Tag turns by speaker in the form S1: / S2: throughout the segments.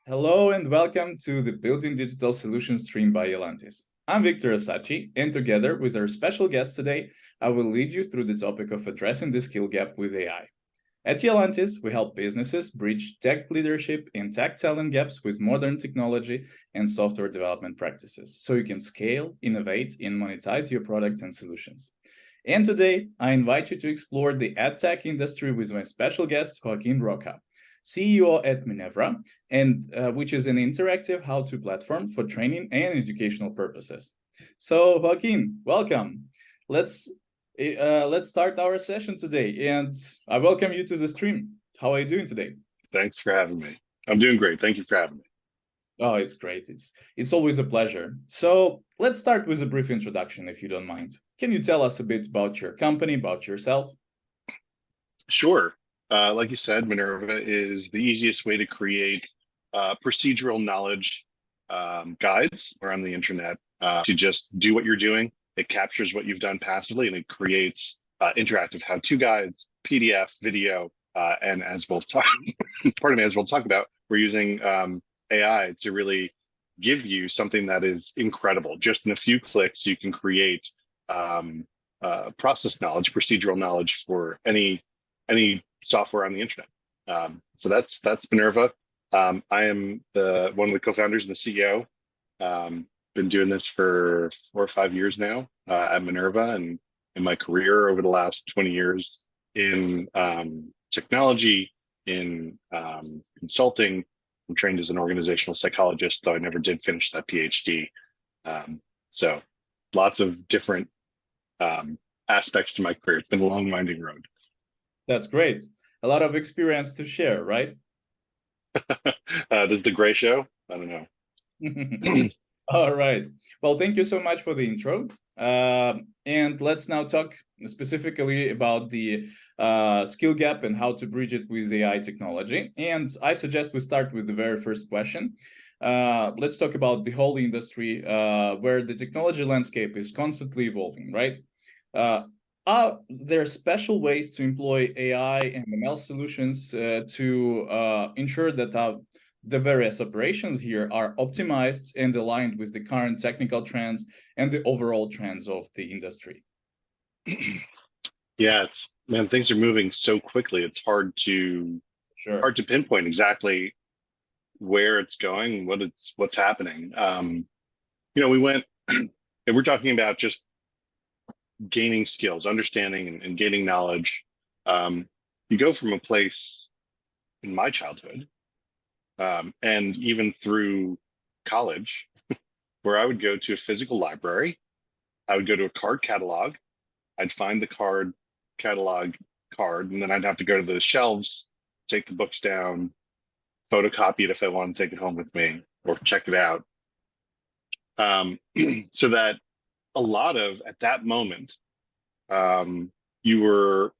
S1: Hello and welcome to the Building Digital Solutions stream by Atlantis. I'm Victor Asachi, and together with our special guest today, I will lead you through the topic of addressing the skill gap with AI. At Atlantis, we help businesses bridge tech leadership and tech talent gaps with modern technology and software development practices, so you can scale, innovate, and monetize your products and solutions. And today, I invite you to explore the edtech industry with my special guest, Joaquin Roca, CEO at Minerva, and which is an interactive how-to platform for training and educational purposes. So, Joaquin, welcome. Let's start our session today, and I welcome you to the stream. How are you doing today?
S2: Thanks for having me. I'm doing great. Thank you for having me.
S1: Oh, it's great. It's always a pleasure. So let's start with a brief introduction, if you don't mind. Can you tell us a bit about your company, about yourself?
S2: Sure. Like you said, Minerva is the easiest way to create procedural knowledge guides around the internet to just do what you're doing. It captures what you've done passively and it creates interactive how-to guides, PDF, video, and as we'll talk, as we'll talk about, we're using AI to really give you something that is incredible. Just in a few clicks, you can create process knowledge, procedural knowledge for any software on the internet. So that's Minerva. I am one of the co-founders and the CEO. Been doing this for 4 or 5 years now at Minerva, and in my career over the last 20 years in technology, in consulting. I'm trained as an organizational psychologist, though I never did finish that PhD. So lots of different aspects to my career. It's been a long, winding road.
S1: That's great. A lot of experience to share, right?
S2: Does the gray show? I don't know.
S1: All right. Well, thank you so much for the intro. And let's now talk specifically about the skill gap and how to bridge it with AI technology. And I suggest we start with the very first question. Let's talk about the whole industry where the technology landscape is constantly evolving, right? Are there special ways to employ AI and ML solutions to ensure that the various operations here are optimized and aligned with the current technical trends and the overall trends of the industry?
S2: Yeah, things are moving so quickly. It's hard to pinpoint exactly where it's going, what's happening. We went and we're talking about just gaining skills, understanding and gaining knowledge. You go from a place in my childhood and even through college where I would go to a physical library. I would go to a card catalog. I'd find the card catalog card, and then I'd have to go to the shelves, take the books down, photocopy it if I want to take it home with me or check it out. So that a lot of, at that moment, you were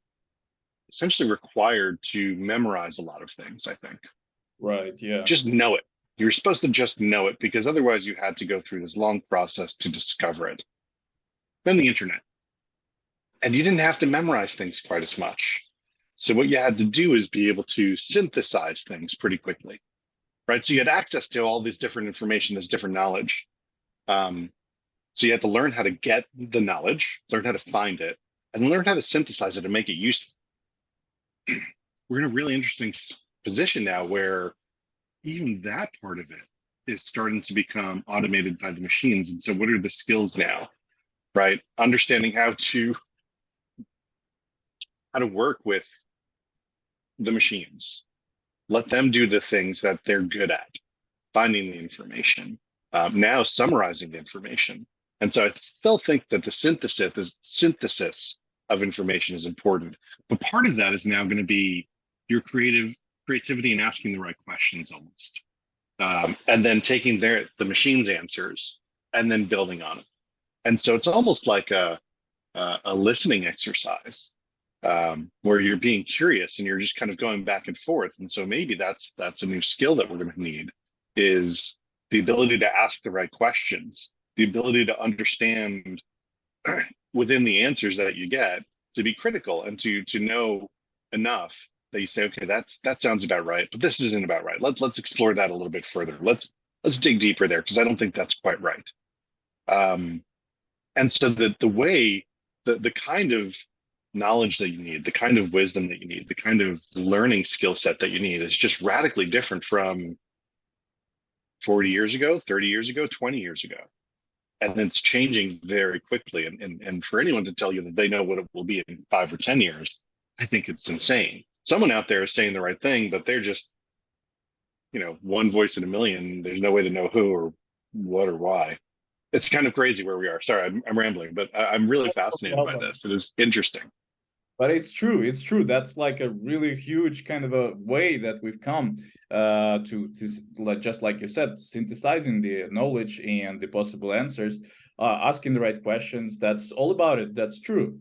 S2: essentially required to memorize a lot of things, I think.
S1: Right, yeah.
S2: Just know it. You're supposed to just know it because otherwise you had to go through this long process to discover it. Then the internet. And you didn't have to memorize things quite as much. So what you had to do is be able to synthesize things pretty quickly, right? So you had access to all this different information, this different knowledge. So you had to learn how to get the knowledge, learn how to find it, and learn how to synthesize it and make it useful. We're in a really interesting position now where even that part of it is starting to become automated by the machines. And so what are the skills now, right? Understanding how to work with the machines, let them do the things that they're good at, finding the information, now summarizing the information. And so I still think that the synthesis of information is important. But part of that is now going to be your creativity and asking the right questions almost. And then taking the machine's answers and then building on it. And so it's almost like a listening exercise where you're being curious and you're just kind of going back and forth. And so maybe that's a new skill that we're going to need, is the ability to ask the right questions, the ability to understand within the answers that you get, to be critical and to know enough that you say, okay, that sounds about right, but this isn't about right. Let's explore that a little bit further. Let's dig deeper there because I don't think that's quite right. Um, and so the way the kind of knowledge that you need, the kind of wisdom that you need, the kind of learning skill set that you need is just radically different from 40 years ago, 30 years ago, 20 years ago. And it's changing very quickly. And for anyone to tell you that they know what it will be in 5 or 10 years, I think it's insane. Someone out there is saying the right thing, but they're just, one voice in a million. There's no way to know who or what or why. It's kind of crazy where we are. Sorry, I'm rambling, but I'm really fascinated by this. It is interesting.
S1: But it's true. It's true. That's like a really huge kind of a way that we've come to this, just like you said, synthesizing the knowledge and the possible answers, asking the right questions. That's all about it. That's true.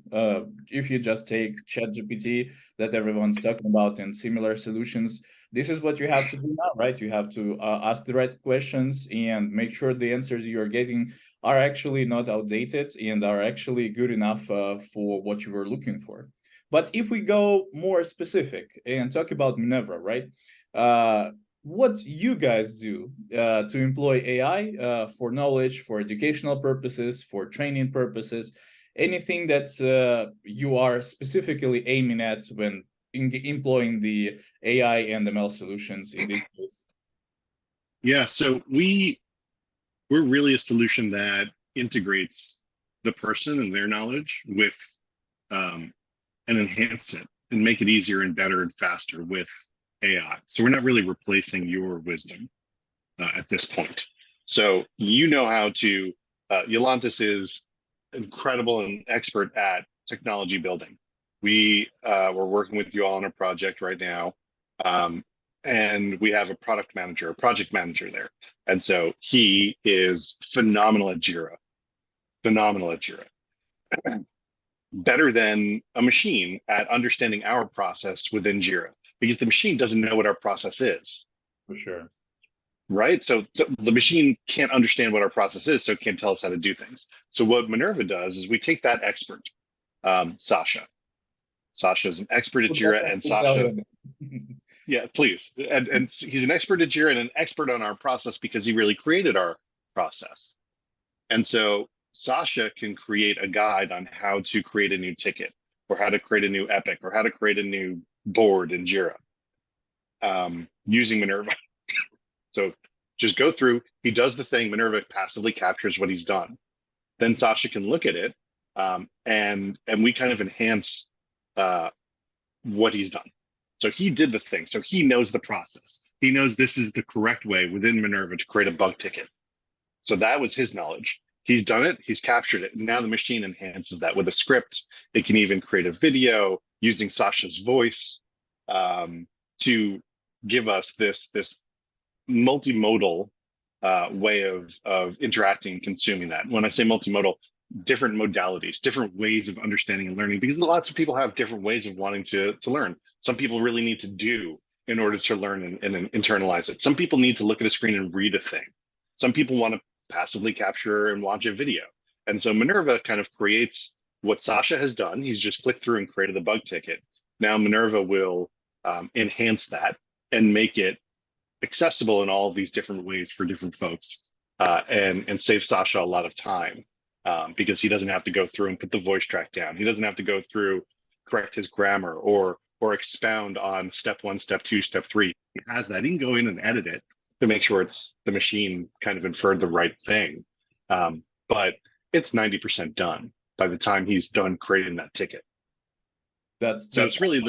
S1: If you just take ChatGPT that everyone's talking about and similar solutions, this is what you have to do now, right? You have to ask the right questions and make sure the answers you're getting are actually not outdated and are actually good enough for what you were looking for. But if we go more specific and talk about Minerva, right? What you guys do to employ AI for knowledge, for educational purposes, for training purposes, anything that you are specifically aiming at when employing the AI and ML solutions in this case?
S2: Yeah, so we're really a solution that integrates the person and their knowledge with um, and enhance it and make it easier and better and faster with AI. So we're not really replacing your wisdom at this point. So you know how to, Yolantis is incredible and expert at technology building. We're working with you all on a project right now. And we have a product manager, a project manager there. And so he is phenomenal at Jira, phenomenal at Jira. Better than a machine at understanding our process within Jira because the machine doesn't know what our process is.
S1: For sure.
S2: Right. So the machine can't understand what our process is, so it can't tell us how to do things. So what Minerva does is we take that expert, Sasha. Sasha is an expert at Jira, and Sasha, yeah, please. And he's an expert at Jira and an expert on our process because he really created our process. And so Sasha can create a guide on how to create a new ticket or how to create a new epic or how to create a new board in Jira using Minerva. So just go through, he does the thing, Minerva passively captures what he's done. Then Sasha can look at it and we kind of enhance what he's done. So he did the thing. So he knows the process. He knows this is the correct way within Minerva to create a bug ticket. So that was his knowledge. He's done it, he's captured it. Now the machine enhances that with a script. It can even create a video using Sasha's voice to give us this multimodal way of interacting and consuming that. When I say multimodal, different modalities, different ways of understanding and learning, because lots of people have different ways of wanting to learn. Some people really need to do in order to learn and internalize it. Some people need to look at a screen and read a thing. Some people want to passively capture and watch a video. And so Minerva kind of creates what Sasha has done. He's just clicked through and created the bug ticket. Now Minerva will enhance that and make it accessible in all of these different ways for different folks and save Sasha a lot of time because he doesn't have to go through and put the voice track down. He doesn't have to go through, correct his grammar or expound on step 1, step 2, step 3. He has that. He can go in and edit it to make sure it's the machine kind of inferred the right thing. But it's 90% done by the time he's done creating that ticket.
S1: That's
S2: it's really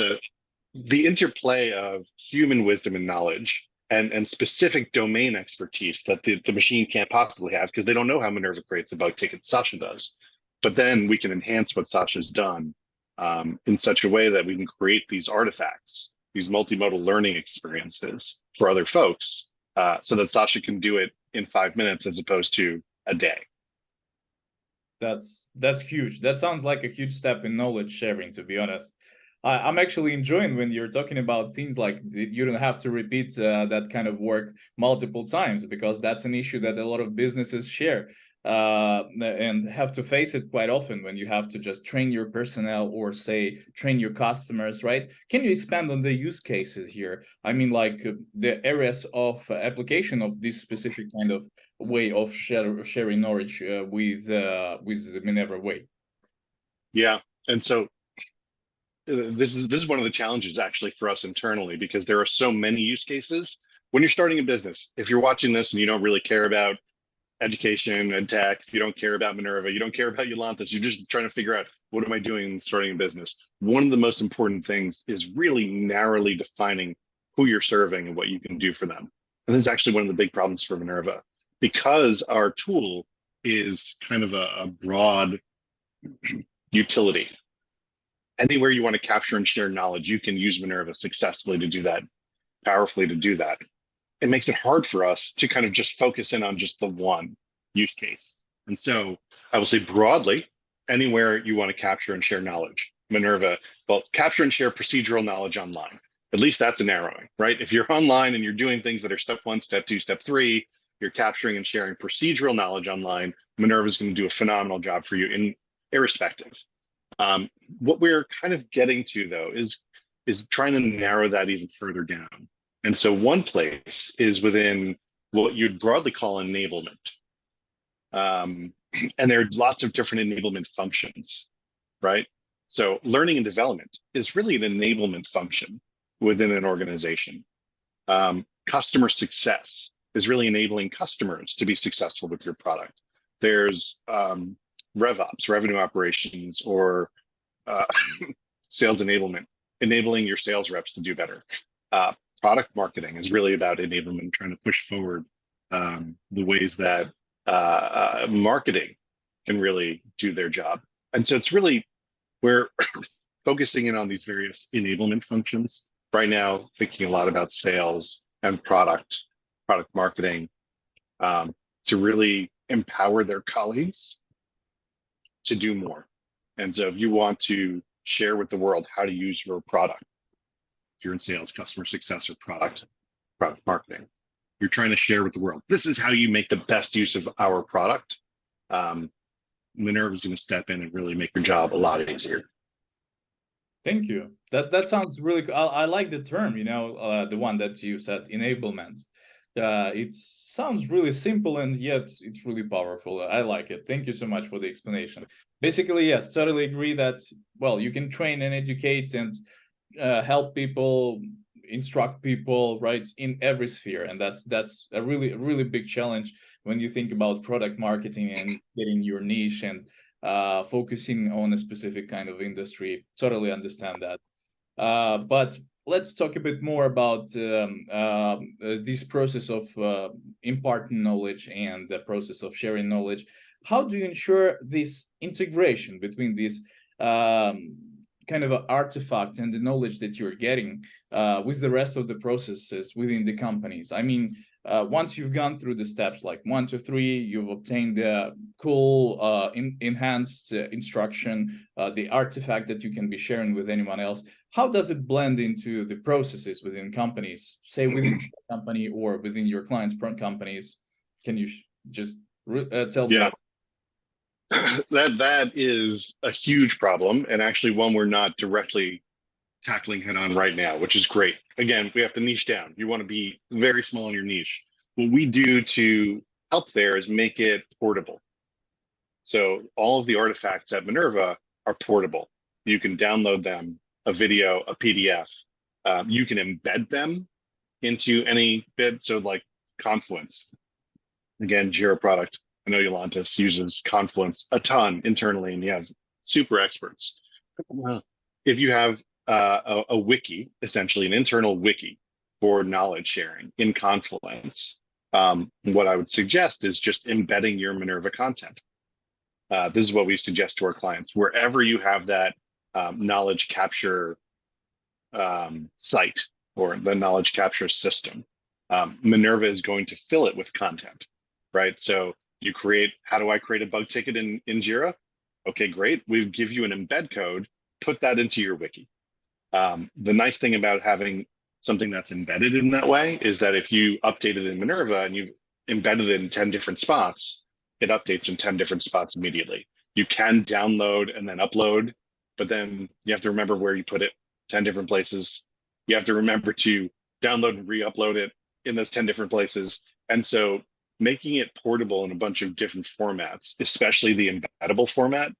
S2: the interplay of human wisdom and knowledge and specific domain expertise that the machine can't possibly have because they don't know how Minerva creates the bug ticket. Sasha does. But then we can enhance what Sasha's done in such a way that we can create these artifacts, these multimodal learning experiences for other folks so that Sasha can do it in 5 minutes as opposed to a day.
S1: That's huge. That sounds like a huge step in knowledge sharing, to be honest. I'm actually enjoying when you're talking about things like you don't have to repeat that kind of work multiple times, because that's an issue that a lot of businesses share. and have to face it quite often when you have to just train your personnel or say train your customers, right? Can you expand on the use cases here? I mean, like the areas of application of this specific kind of way of sharing knowledge with the Minerva way.
S2: Yeah, and so this is one of the challenges actually for us internally, because there are so many use cases when you're starting a business. If you're watching this and you don't really care about education and tech, if you don't care about Minerva, you don't care about Utilises, you're just trying to figure out, what am I doing starting a business? One of the most important things is really narrowly defining who you're serving and what you can do for them. And this is actually one of the big problems for Minerva, because our tool is kind of a broad utility. Anywhere you want to capture and share knowledge, you can use Minerva successfully to do that, powerfully to do that. It makes it hard for us to kind of just focus in on just the one use case. And so I will say broadly, anywhere you want to capture and share knowledge, Minerva, well, capture and share procedural knowledge online. At least that's a narrowing, right? If you're online and you're doing things that are step 1, step 2, step 3, you're capturing and sharing procedural knowledge online, Minerva is going to do a phenomenal job for you in irrespective. What we're kind of getting to though is trying to narrow that even further down. And so one place is within what you'd broadly call enablement. And there are lots of different enablement functions, right? So learning and development is really an enablement function within an organization. Customer success is really enabling customers to be successful with your product. There's RevOps, revenue operations, or sales enablement, enabling your sales reps to do better. Product marketing is really about enablement, trying to push forward the ways that marketing can really do their job. And so it's really, we're focusing in on these various enablement functions right now, thinking a lot about sales and product marketing to really empower their colleagues to do more. And so if you want to share with the world how to use your product, if you're in sales, customer success, or product marketing, you're trying to share with the world, this is how you make the best use of our product. Minerva is going to step in and really make your job a lot easier.
S1: Thank you. That sounds really cool. I like the term, you know, the one that you said, enablement. It sounds really simple and yet it's really powerful. I like it. Thank you so much for the explanation. Basically, yes, totally agree that, well, you can train and educate and help people, instruct people, right, in every sphere. And that's a really big challenge when you think about product marketing and getting your niche and focusing on a specific kind of industry. Totally understand that. But let's talk a bit more about this process of imparting knowledge and the process of sharing knowledge. How do you ensure this integration between this kind of an artifact and the knowledge that you're getting with the rest of the processes within the companies? I mean, once you've gone through the steps like 1 to 3, you've obtained the cool enhanced instruction, the artifact that you can be sharing with anyone else. How does it blend into the processes within companies, say within the company or within your clients' companies? Can you just tell me?
S2: Yeah, that is a huge problem, and actually one we're not directly tackling head on right now, which is great. Again, we have to niche down. You want to be very small in your niche. What we do to help there is make it portable. So all of the artifacts at Minerva are portable. You can download them, a video, a PDF. You can embed them into any bit. So like Confluence, again, Jira product. I know Utilises uses Confluence a ton internally, and you have super experts. If you have a wiki, essentially an internal wiki for knowledge sharing in Confluence, what I would suggest is just embedding your Minerva content. This is what we suggest to our clients. Wherever you have that knowledge capture site or the knowledge capture system, Minerva is going to fill it with content, right? So you create, how do I create a bug ticket in Jira? Okay, great. We give you an embed code, put that into your wiki. The nice thing about having something that's embedded in that way is that if you update it in Minerva and you've embedded it in 10 different spots, it updates in 10 different spots immediately. You can download and then upload, but then you have to remember where you put it 10 different places. You have to remember to download and re-upload it in those 10 different places. And so making it portable in a bunch of different formats, especially the embeddable format,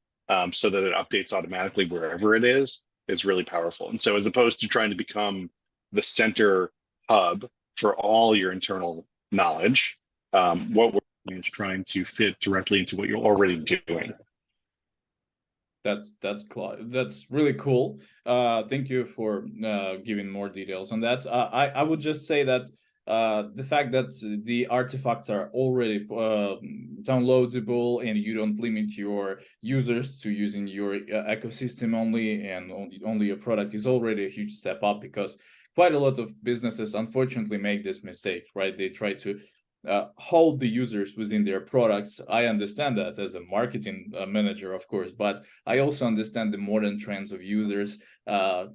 S2: so that it updates automatically wherever it is really powerful. And so as opposed to trying to become the center hub for all your internal knowledge, what we're doing is trying to fit directly into what you're already doing.
S1: That's really cool. Thank you for giving more details on that. I would just say that the fact that the artifacts are already downloadable and you don't limit your users to using your ecosystem only and only your product is already a huge step up, because quite a lot of businesses unfortunately make this mistake, right? They try to hold the users within their products. I understand that as a marketing manager, of course, but I also understand the modern trends of users.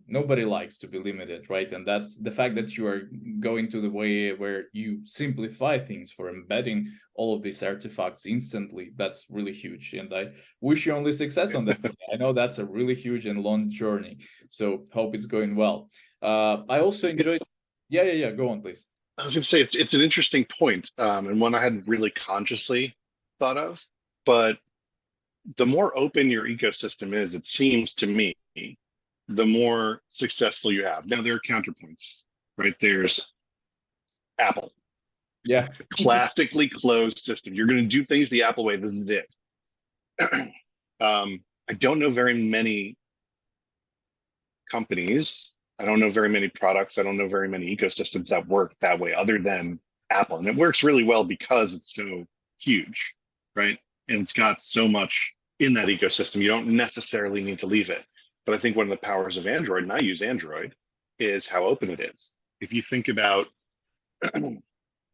S1: Nobody likes to be limited, right? And that's the fact that you are going to the way where you simplify things for embedding all of these artifacts instantly. That's really huge. And I wish you only success on that. I know that's a really huge and long journey. So hope it's going well. I also enjoyed. Yeah. Go on, please.
S2: I was going to say it's an interesting point, and one I hadn't really consciously thought of. But the more open your ecosystem is, it seems to me, the more successful you have. Now there are counterpoints, right? There's Apple,
S1: Yeah.
S2: classically closed system. You're going to do things the Apple way. This is it. I don't know very many companies. I don't know very many products. I don't know very many ecosystems that work that way other than Apple. And it works really well because it's so huge, right? And it's got so much in that ecosystem. You don't necessarily need to leave it. But I think one of the powers of Android, and I use Android, is how open it is. If you think about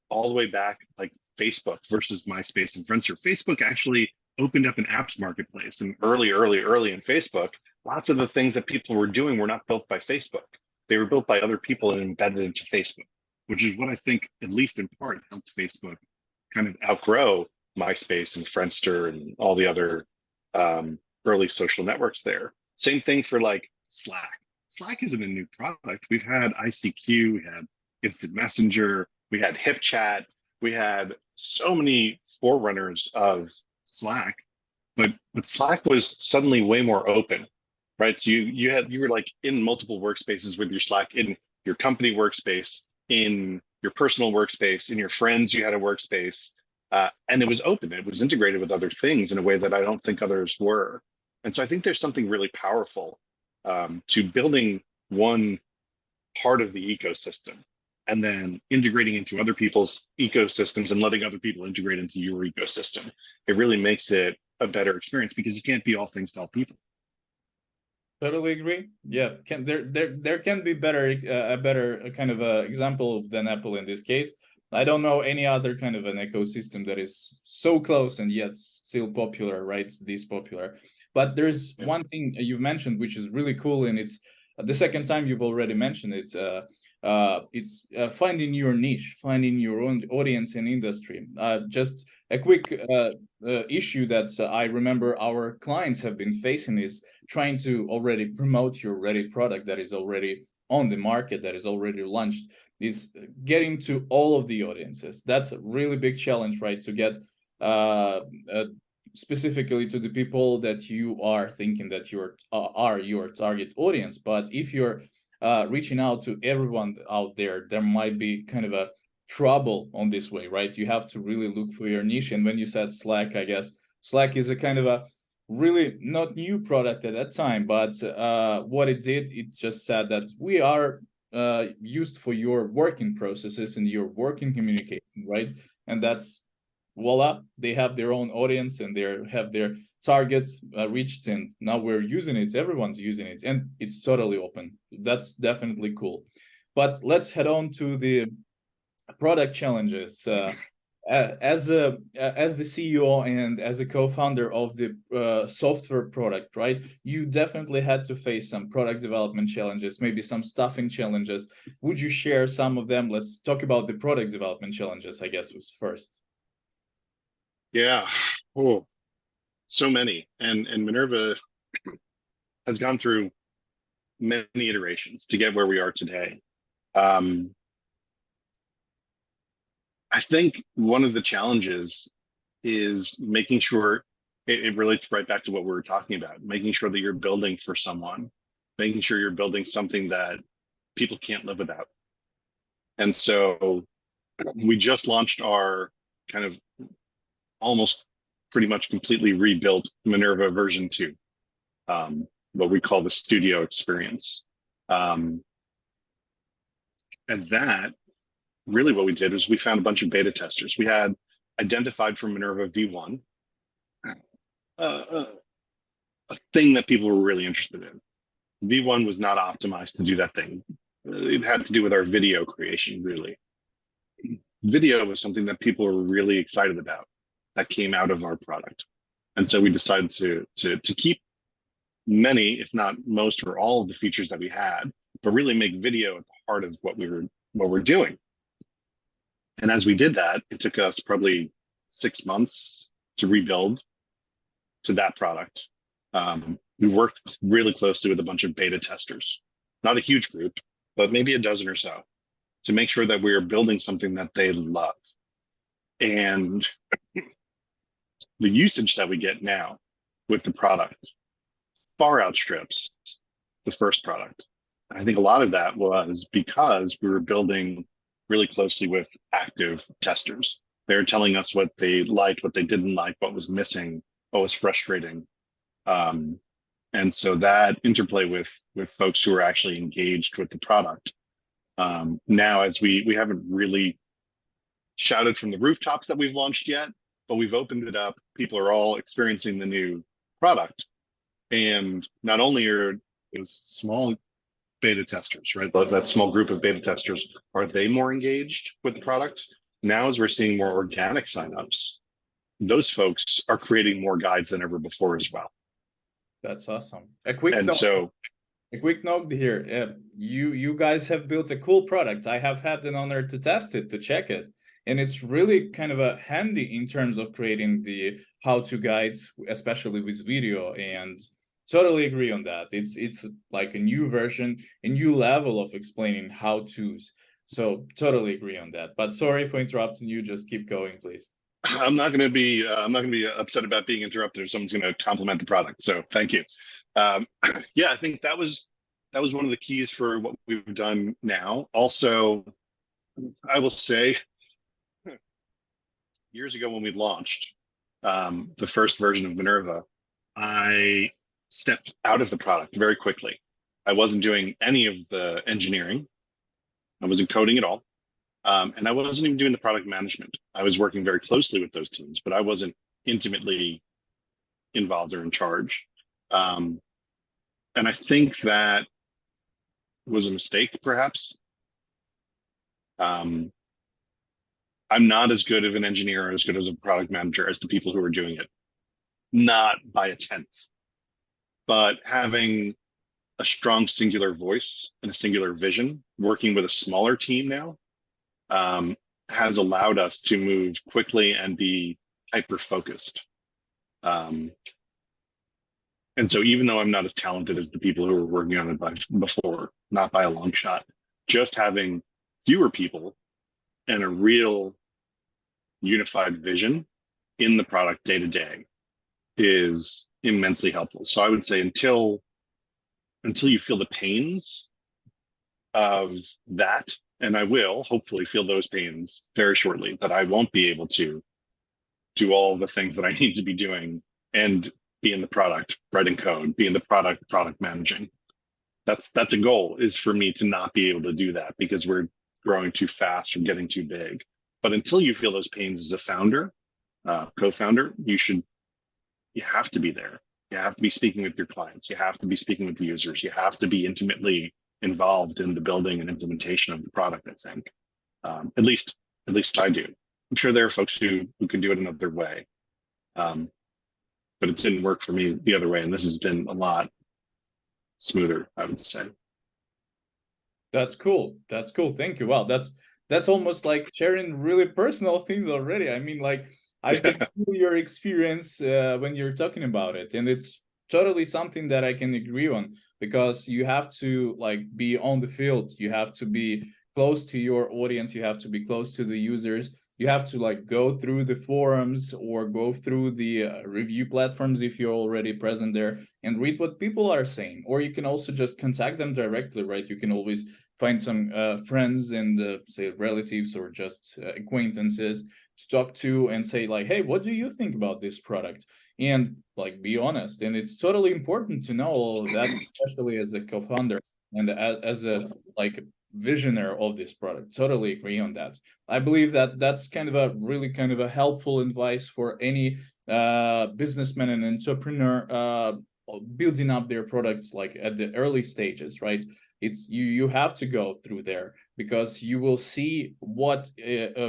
S2: all the way back, like Facebook versus MySpace and Friendster, Facebook actually opened up an apps marketplace. And early in Facebook, lots of the things that people were doing were not built by Facebook. They were built by other people and embedded into Facebook, which is what I think, at least in part, helped Facebook kind of outgrow MySpace and Friendster and all the other early social networks there. Same thing for like Slack. Slack isn't a new product. We've had ICQ, we had Instant Messenger, we had HipChat, we had so many forerunners of Slack, but Slack was suddenly way more open, right? So you were like in multiple workspaces with your Slack, in your company workspace, in your personal workspace, in your friends, you had a workspace, and it was open. It was integrated with other things in a way that I don't think others were. And so I think there's something really powerful to building one part of the ecosystem and then integrating into other people's ecosystems and letting other people integrate into your ecosystem. It really makes it a better experience because you can't be all things to all people.
S1: Totally agree. Yeah, there can be a better kind of a example than Apple in this case. I don't know any other kind of an ecosystem that is so close and yet still popular, right? This popular. But there's one thing you've mentioned which is really cool, and it's the second time you've already mentioned it. It's finding your niche, finding your own audience and industry. Just a quick issue that I remember our clients have been facing is trying to already promote your ready product that is already on the market, that is already launched, is getting to all of the audiences. That's a really big challenge, right? To get specifically to the people that you are thinking that are your target audience. But if you're reaching out to everyone out there, there might be kind of a trouble on this way, right? You have to really look for your niche. And when you said Slack, I guess Slack is a kind of a really not new product at that time, but what it did, it just said that we are used for your working processes and your working communication, right? And that's voila, they have their own audience and they have their targets reached, and now we're using it, everyone's using it, and it's totally open. That's definitely cool. But let's head on to the product challenges. As the CEO and as a co-founder of the software product, right? You definitely had to face some product development challenges, maybe some staffing challenges. Would you share some of them? Let's talk about the product development challenges, I guess, was first.
S2: Yeah. Oh, so many. And Minerva has gone through many iterations to get where we are today. Um, I think one of the challenges is making sure it relates right back to what we were talking about, making sure that you're building for someone, making sure you're building something that people can't live without. And so we just launched our kind of almost pretty much completely rebuilt Minerva version 2, what we call the studio experience. Um, and that really what we did was we found a bunch of beta testers. We had identified from Minerva V1 uh, a thing that people were really interested in. V1 was not optimized to do that thing. It had to do with our video creation, really. Video was something that people were really excited about that came out of our product. And so we decided to keep many, if not most or all of the features that we had, but really make video at the heart of what we're doing. And as we did that, it took us probably 6 months to rebuild to that product. We worked really closely with a bunch of beta testers, not a huge group, but maybe a dozen or so, to make sure that we are building something that they love. And the usage that we get now with the product far outstrips the first product. I think a lot of that was because we were building really closely with active testers. They were telling us what they liked, what they didn't like, what was missing, what was frustrating. Um, and so that interplay with folks who are actually engaged with the product. Now, as we haven't really shouted from the rooftops that we've launched yet, but we've opened it up. People are all experiencing the new product. And not only are those small beta testers, right? That small group of beta testers, are they more engaged with the product? Now, as we're seeing more organic signups, those folks are creating more guides than ever before as well.
S1: That's awesome.
S2: And so,
S1: A quick note here. You guys have built a cool product. I have had an honor to test it, to check it. And it's really kind of a handy in terms of creating the how-to guides, especially with video. And totally agree on that. It's like a new version, a new level of explaining how-tos. So totally agree on that. But sorry for interrupting you. Just keep going, please.
S2: I'm not going to be upset about being interrupted if someone's going to compliment the product. So thank you. Um, yeah, I think that was one of the keys for what we've done now. Also, I will say, years ago when we launched the first version of Minerva, I stepped out of the product very quickly. I wasn't doing any of the engineering. I wasn't coding at all. And I wasn't even doing the product management. I was working very closely with those teams, but I wasn't intimately involved or in charge. Um, and I think that was a mistake, perhaps. Um, I'm not as good of an engineer or as good as a product manager as the people who are doing it, not by a tenth. But having a strong singular voice and a singular vision, working with a smaller team now, um, has allowed us to move quickly and be hyper focused. Um, and so, even though I'm not as talented as the people who were working on it before, not by a long shot, just having fewer people and a real unified vision in the product day to day is immensely helpful. So I would say until you feel the pains of that, and I will hopefully feel those pains very shortly, that I won't be able to do all the things that I need to be doing and be in the product, writing code, be in the product managing. That's a goal, is for me to not be able to do that because we're growing too fast or getting too big. But until you feel those pains as a founder, co-founder, you have to be there. You have to be speaking with your clients. You have to be speaking with the users. You have to be intimately involved in the building and implementation of the product, I think. At least I do. I'm sure there are folks who can do it another way. But it didn't work for me the other way. And this has been a lot smoother, I would say.
S1: That's cool. That's cool. Thank you. Wow, that's almost like sharing really personal things already. I mean, like I can feel your experience when you're talking about it, and it's totally something that I can agree on, because you have to like be on the field, you have to be close to your audience, you have to be close to the users, you have to like go through the forums or go through the review platforms if you're already present there and read what people are saying, or you can also just contact them directly, right? You can always find some friends and say relatives or just acquaintances to talk to and say like, hey, what do you think about this product, and like be honest. And it's totally important to know all of that, especially as a co-founder and as a like visionary of this product. Totally agree on that. I believe that that's kind of a really kind of a helpful advice for any businessman and entrepreneur building up their products like at the early stages, right? It's you have to go through there, because you will see what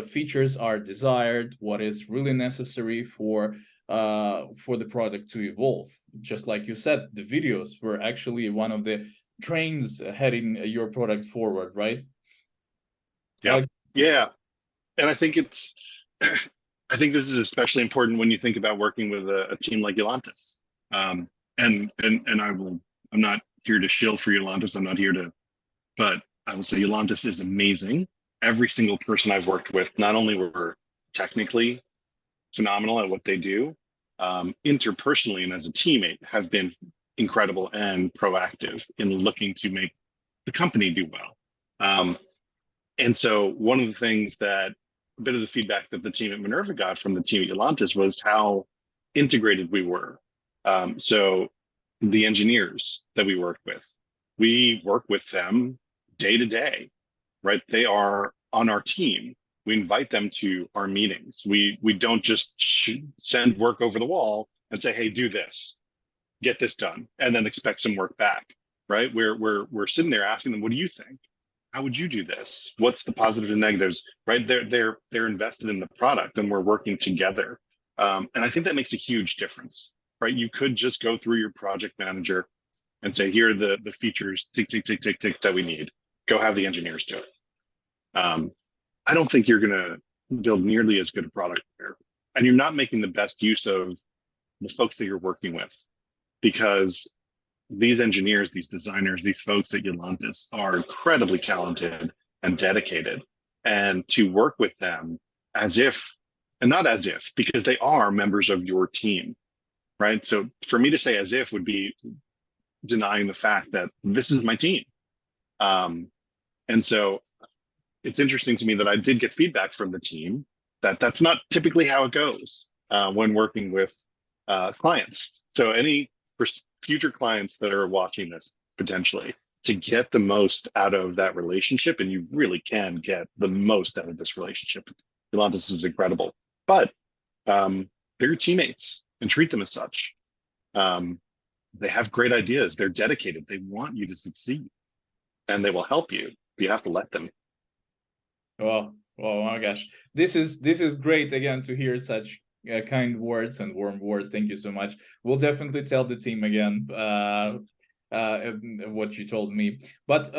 S1: features are desired, what is really necessary for the product to evolve. Just like you said, the videos were actually one of the trains heading your product forward, right?
S2: Yeah. Yeah. And I think it's, I think this is especially important when you think about working with a team like Yolantis. And I'm not here to shill for Yolantis. I'm not here to, but I will say Yolantis is amazing. Every single person I've worked with, not only were technically phenomenal at what they do, interpersonally and as a teammate, have been incredible and proactive in looking to make the company do well. And so one of the things that a bit of the feedback that the team at Minerva got from the team at Yolantis was how integrated we were. So the engineers that we work with them day to day, right? They are on our team. We invite them to our meetings. We don't just send work over the wall and say, hey, do this, get this done, and then expect some work back, right? We're sitting there asking them, what do you think? How would you do this? What's the positives and negatives, right? They're invested in the product and we're working together. And I think that makes a huge difference, right? You could just go through your project manager and say, here are the features, tick, tick, tick, tick, tick, that we need. Go have the engineers do it. I don't think you're going to build nearly as good a product there. And you're not making the best use of the folks that you're working with, because these engineers, these designers, these folks at Yolantis are incredibly talented and dedicated. And to work with them as if, and not as if, because they are members of your team, right? So for me to say as if would be denying the fact that this is my team. And so it's interesting to me that I did get feedback from the team that that's not typically how it goes when working with clients. So any future clients that are watching this potentially, to get the most out of that relationship, and you really can get the most out of this relationship. Yolantis is incredible, but they're your teammates and treat them as such. They have great ideas. They're dedicated. They want you to succeed, and they will help you. You have to let them.
S1: Oh my gosh, this is great again to hear such kind words and warm words. Thank you so much. We'll definitely tell the team again what you told me. But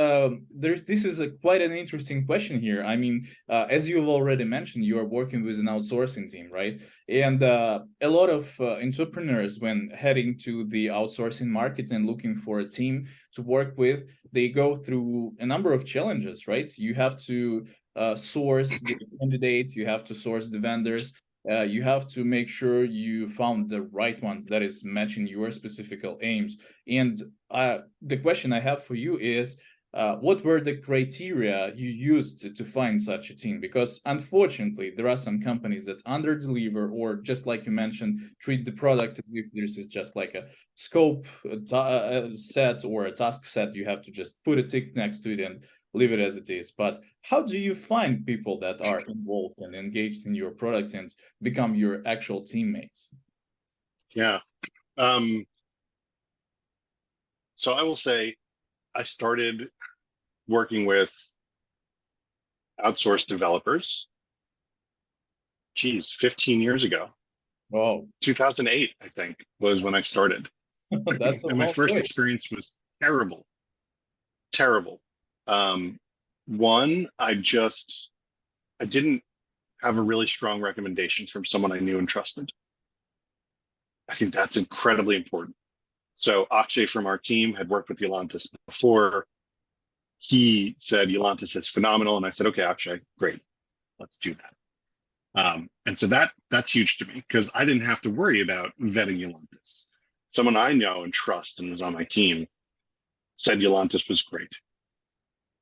S1: this is quite an interesting question here. I mean, as you've already mentioned, you are working with an outsourcing team, right? And a lot of entrepreneurs, when heading to the outsourcing market and looking for a team to work with, they go through a number of challenges, right? You have to source the candidates, you have to source the vendors, you have to make sure you found the right one that is matching your specific aims. And the question I have for you is, what were the criteria you used to find such a team? Because unfortunately, there are some companies that under-deliver, or just like you mentioned, treat the product as if this is just like a scope set or a task set. You have to just put a tick next to it and leave it as it is. But how do you find people that are involved and engaged in your product and become your actual teammates?
S2: Yeah. So I will say I started working with outsourced developers, 15 years ago.
S1: Oh,
S2: 2008, I think, was when I started.
S1: that's a
S2: And my
S1: long
S2: first
S1: way.
S2: experience was terrible. Terrible. One, I didn't have a really strong recommendation from someone I knew and trusted. I think that's incredibly important. So Akshay from our team had worked with Yolantis before. He said Yolantis is phenomenal, and I said, okay, Akshay, great, let's do that. And so that's huge to me because I didn't have to worry about vetting Yolantis. Someone I know and trust and was on my team said Yolantis was great.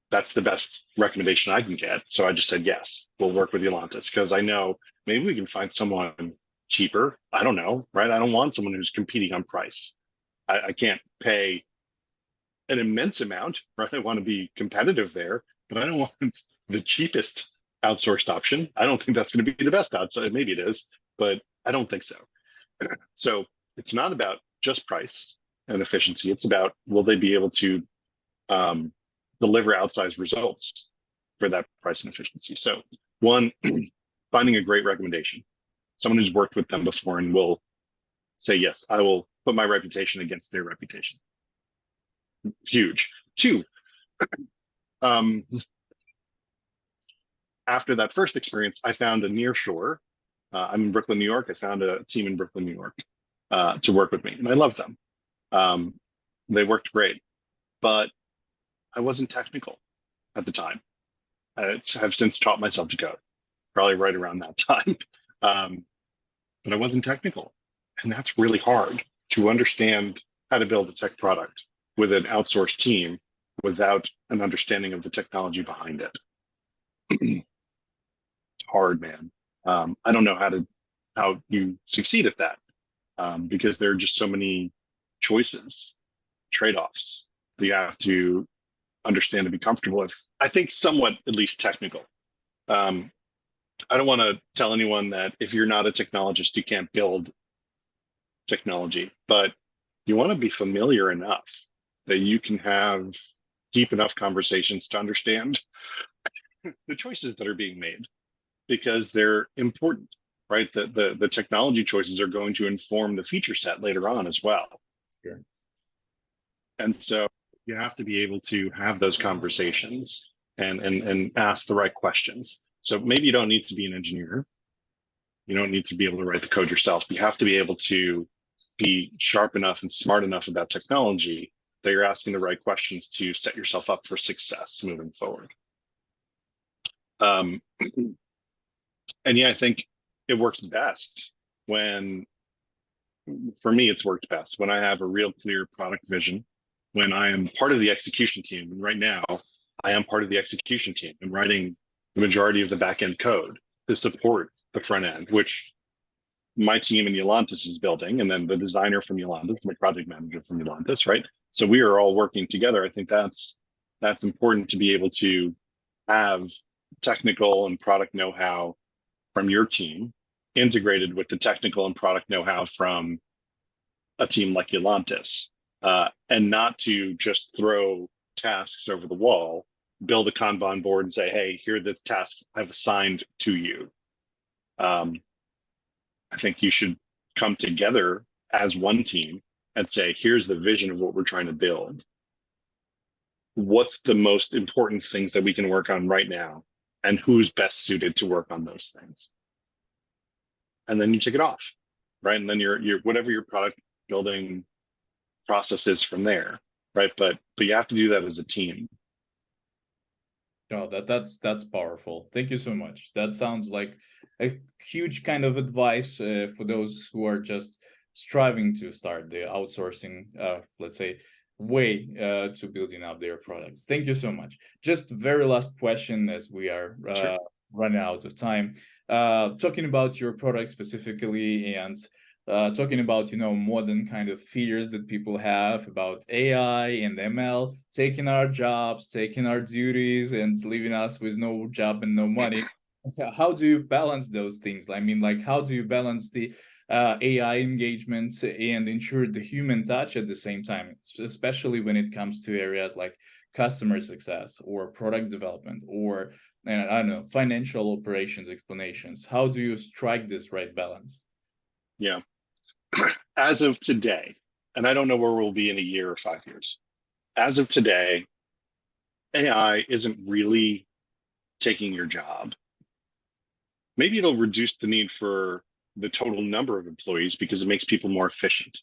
S2: That's the best recommendation I can get. So I just said, yes, we'll work with Yolantis because I know maybe we can find someone cheaper. I don't know, right? I don't want someone who's competing on price. I can't pay an immense amount, right? I want to be competitive there, but I don't want the cheapest outsourced option. I don't think that's going to be the best outsourced. Maybe it is, but I don't think so. So it's not about just price and efficiency. It's about, will they be able to deliver outsized results for that price and efficiency? So one, finding a great recommendation, someone who's worked with them before and will say, yes, I will put my reputation against their reputation. Huge. Two, after that first experience, I found a near shore. I'm in Brooklyn, New York. I found a team in Brooklyn, New York to work with me, and I loved them. They worked great, but I wasn't technical at the time. I have since taught myself to code, probably right around that time. But I wasn't technical. And that's really hard to understand how to build a tech product with an outsourced team without an understanding of the technology behind it. It's hard, man. I don't know how you succeed at that because there are just so many choices, trade-offs that you have to understand to be comfortable with. I think somewhat at least technical. I don't want to tell anyone that if you're not a technologist, you can't build technology, but you want to be familiar enough that you can have deep enough conversations to understand the choices that are being made because they're important, right? The technology choices are going to inform the feature set later on as well.
S1: Sure.
S2: And so you have to be able to have those conversations and ask the right questions. So maybe you don't need to be an engineer. You don't need to be able to write the code yourself. You have to be able to be sharp enough and smart enough about technology that you're asking the right questions to set yourself up for success moving forward. And yeah, I think it works best when, for me, it's worked best when I have a real clear product vision, when I am part of the execution team. And right now, I am part of the execution team. I'm writing the majority of the back-end code to support the front end, which my team in Yolantis is building, and then the designer from Yolantis, my project manager from Yolantis, right? So we are all working together. I think that's important to be able to have technical and product know-how from your team integrated with the technical and product know-how from a team like Yolantis, and not to just throw tasks over the wall, build a Kanban board and say, hey, here are the tasks I've assigned to you. I think you should come together as one team and say, here's the vision of what we're trying to build. What's the most important things that we can work on right now? And who's best suited to work on those things? And then you take it off, right? And then you're whatever your product building process is from there, right? But you have to do that as a team.
S1: No, that's powerful. Thank you so much. That sounds like a huge kind of advice for those who are just striving to start the outsourcing, let's say, way to building up their products. Thank you so much. Just very last question as we are
S2: Sure.
S1: running out of time. Talking about your product specifically and talking about, modern kind of fears that people have about AI and ML taking our jobs, taking our duties, and leaving us with no job and no money. How do you balance those things? I mean, like, how do you balance the AI engagement and ensure the human touch at the same time, especially when it comes to areas like customer success or product development or, I don't know, financial operations explanations? How do you strike this right balance?
S2: Yeah. As of today, and I don't know where we'll be in a year or 5 years, as of today, AI isn't really taking your job. Maybe it'll reduce the need for the total number of employees because it makes people more efficient.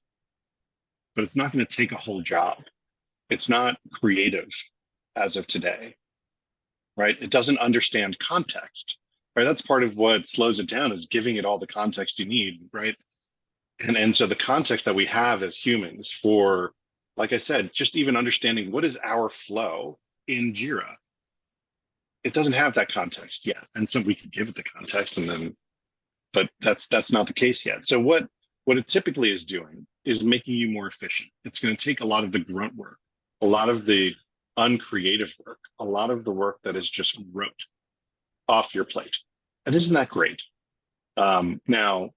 S2: But it's not going to take a whole job. It's not creative as of today, right? It doesn't understand context, right? That's part of what slows it down, is giving it all the context you need, right? And so the context that we have as humans for, like I said, just even understanding what is our flow in Jira, it doesn't have that context yet. And so we can give it the context, and then, but that's not the case yet. So what it typically is doing is making you more efficient. It's going to take a lot of the grunt work, a lot of the uncreative work, a lot of the work that is just rote off your plate. And isn't that great? Now,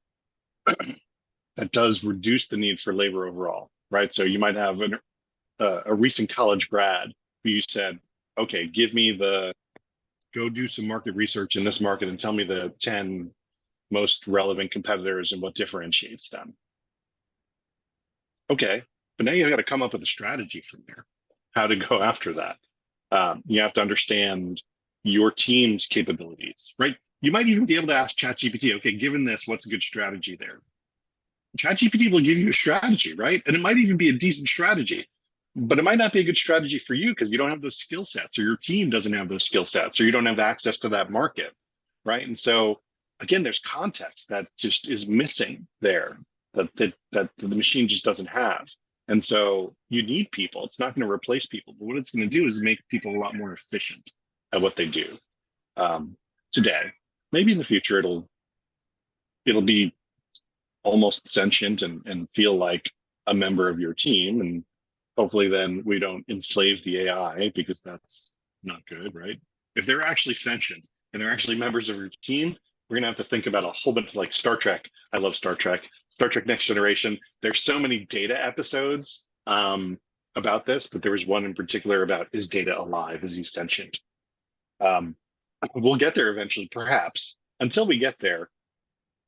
S2: that does reduce the need for labor overall, right? So you might have a recent college grad who you said, okay, go do some market research in this market and tell me the 10 most relevant competitors and what differentiates them. Okay, but now you got to come up with a strategy from there, how to go after that. You have to understand your team's capabilities, right? You might even be able to ask ChatGPT, okay, given this, what's a good strategy there? ChatGPT will give you a strategy, right? And it might even be a decent strategy, but it might not be a good strategy for you because you don't have those skill sets, or your team doesn't have those skill sets, or you don't have access to that market, right? And so again, there's context that just is missing there, that the machine just doesn't have. And so you need people. It's not going to replace people, but what it's going to do is make people a lot more efficient at what they do today. Maybe in the future it'll be almost sentient and feel like a member of your team. And hopefully then we don't enslave the AI, because that's not good, right? If they're actually sentient and they're actually members of your team, we're going to have to think about a whole bunch of, like, Star Trek. I love Star Trek Next Generation. There's so many Data episodes about this, but there was one in particular about, is Data alive? Is he sentient? We'll get there eventually, perhaps. Until we get there,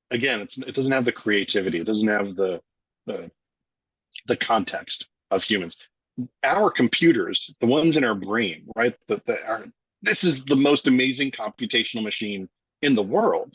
S2: again, it doesn't have the creativity. It doesn't have the context of humans. Our computers, the ones in our brain, right? This is the most amazing computational machine in the world.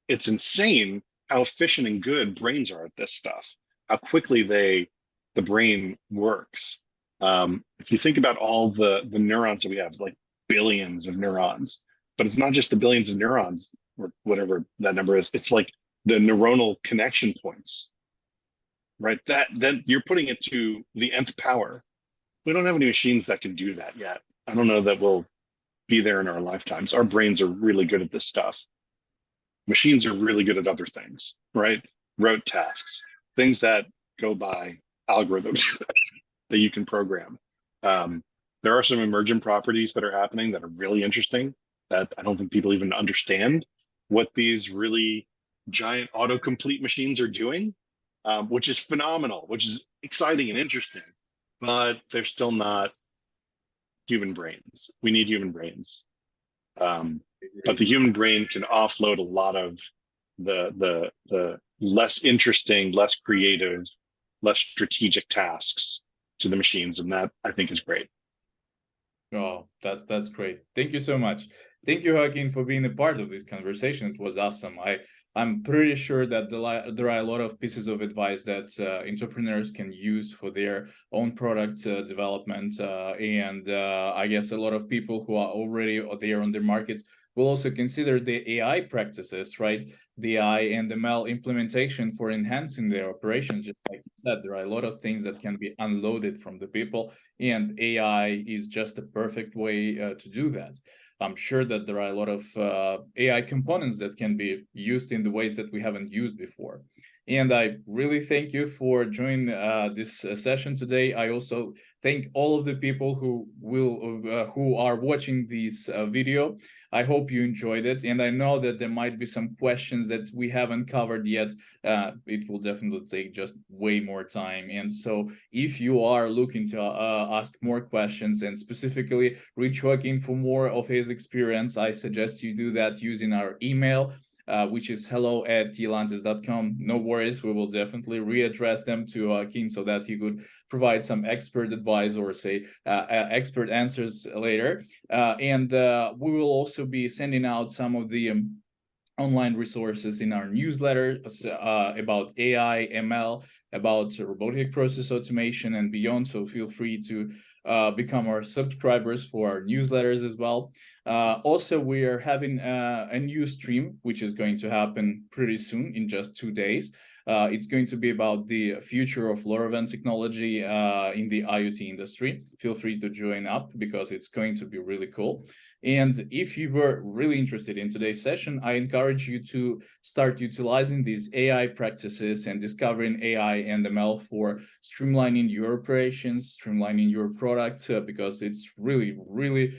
S2: It's insane how efficient and good brains are at this stuff, how quickly the brain works. If you think about all the neurons that we have, like billions of neurons, but it's not just the billions of neurons or whatever that number is. It's like the neuronal connection points, right? Then you're putting it to the nth power. We don't have any machines that can do that yet. I don't know that we'll be there in our lifetimes. Our brains are really good at this stuff. Machines are really good at other things, right? Rote tasks, things that go by algorithms that you can program. There are some emergent properties that are happening that are really interesting that I don't think people even understand what these really giant autocomplete machines are doing, which is phenomenal, which is exciting and interesting, but they're still not human brains. We need human brains. But the human brain can offload a lot of the less interesting, less creative, less strategic tasks to the machines, and that, I think, is great.
S1: Oh, that's great. Thank you so much. Thank you, Joaquin, for being a part of this conversation. It was awesome. I'm pretty sure that there are a lot of pieces of advice that entrepreneurs can use for their own product development. And I guess a lot of people who are already there on the market will also consider the AI practices, right? The AI and ML implementation for enhancing their operations. Just like you said, there are a lot of things that can be unloaded from the people, and AI is just a perfect way to do that. I'm sure that there are a lot of AI components that can be used in the ways that we haven't used before. And I really thank you for joining this session today. I also thank all of the people who are watching this video. I hope you enjoyed it, and I know that there might be some questions that we haven't covered yet. It will definitely take just way more time. And so if you are looking to ask more questions and specifically reach Joaquin for more of his experience, I suggest you do that using our email, which is hello@utilises.com. No worries, we will definitely readdress them to Joaquin so that he could provide some expert advice or say expert answers later. And we will also be sending out some of the online resources in our newsletter about AI, ML, about robotic process automation and beyond. So feel free to become our subscribers for our newsletters as well. Also, we are having a new stream, which is going to happen pretty soon in just 2 days. It's going to be about the future of LoRaWAN technology in the IoT industry. Feel free to join up because it's going to be really cool. And if you were really interested in today's session, I encourage you to start utilizing these AI practices and discovering AI and ML for streamlining your operations, streamlining your product, because it's really, really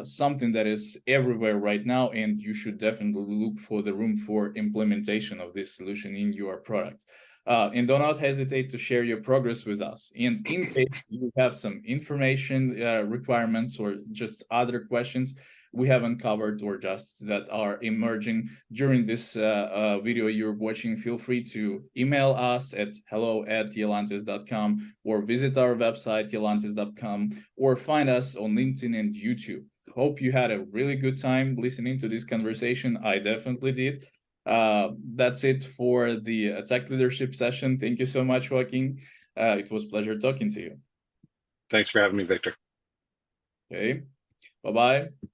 S1: something that is everywhere right now, and you should definitely look for the room for implementation of this solution in your product. And do not hesitate to share your progress with us. And in case you have some information requirements or just other questions we haven't covered or just that are emerging during this video you're watching, feel free to email us at hello@iolantis.com or visit our website iolantis.com or find us on LinkedIn and YouTube. Hope you had a really good time listening to this conversation. I definitely did. That's it for the tech leadership session. Thank you so much, Joaquin. It was a pleasure talking to you.
S2: Thanks for having me, Victor.
S1: Okay, bye-bye.